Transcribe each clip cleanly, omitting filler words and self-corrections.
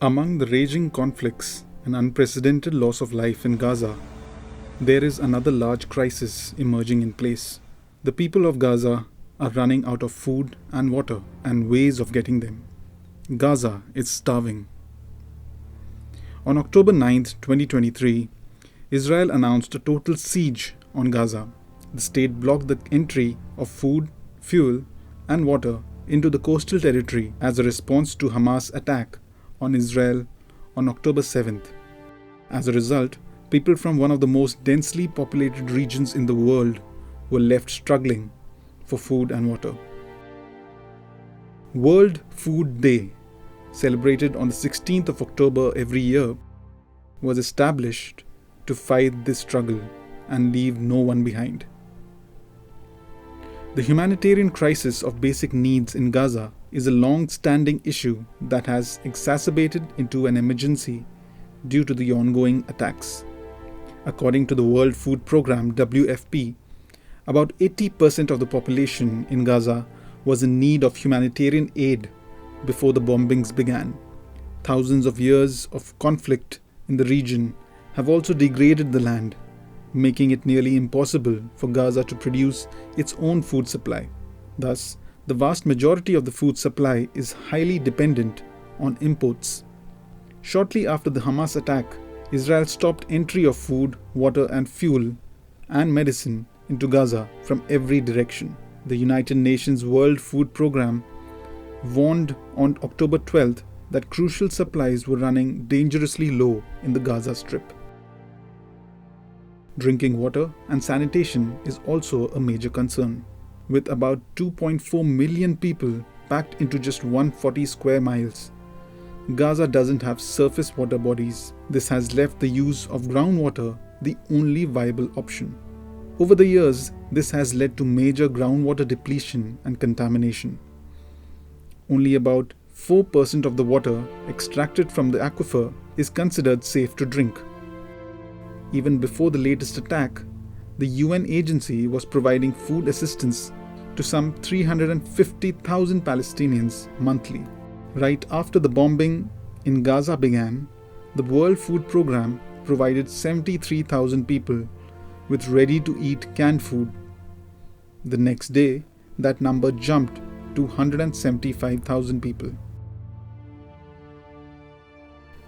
Among the raging conflicts and unprecedented loss of life in Gaza, there is another large crisis emerging in place. The people of Gaza are running out of food and water and ways of getting them. Gaza is starving. On October 9th, 2023, Israel announced a total siege on Gaza. The state blocked the entry of food, fuel, and water into the coastal territory as a response to Hamas' attack on Israel on October 7th. As a result, people from one of the most densely populated regions in the world were left struggling for food and water. World Food Day, celebrated on the 16th of October every year, was established to fight this struggle and leave no one behind. The humanitarian crisis of basic needs in Gaza is a long-standing issue that has exacerbated into an emergency due to the ongoing attacks. According to the World Food Programme (WFP), about 80% of the population in Gaza was in need of humanitarian aid before the bombings began. Thousands of years of conflict in the region have also degraded the land, making it nearly impossible for Gaza to produce its own food supply. Thus, the vast majority of the food supply is highly dependent on imports. Shortly after the Hamas attack, Israel stopped entry of food, water and fuel and medicine into Gaza from every direction. The United Nations World Food Programme warned on October 12th that crucial supplies were running dangerously low in the Gaza Strip. Drinking water and sanitation is also a major concern. With about 2.4 million people packed into just 140 square miles, Gaza doesn't have surface water bodies. This has left the use of groundwater the only viable option. Over the years, this has led to major groundwater depletion and contamination. Only about 4% of the water extracted from the aquifer is considered safe to drink. Even before the latest attack, the UN agency was providing food assistance to some 350,000 Palestinians monthly. Right after the bombing in Gaza began, the World Food Programme provided 73,000 people with ready-to-eat canned food. The next day, that number jumped to 175,000 people.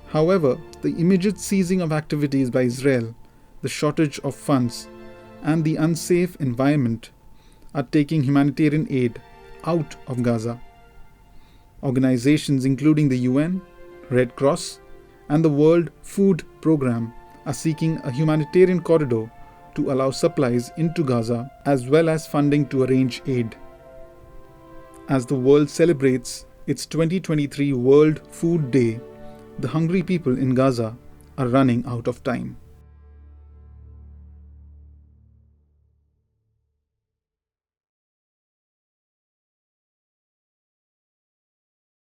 However, the immediate ceasing of activities by Israel, the shortage of funds, and the unsafe environment are taking humanitarian aid out of Gaza. Organizations including the UN, Red Cross, and the World Food Programme are seeking a humanitarian corridor to allow supplies into Gaza as well as funding to arrange aid. As the world celebrates its 2023 World Food Day, the hungry people in Gaza are running out of time.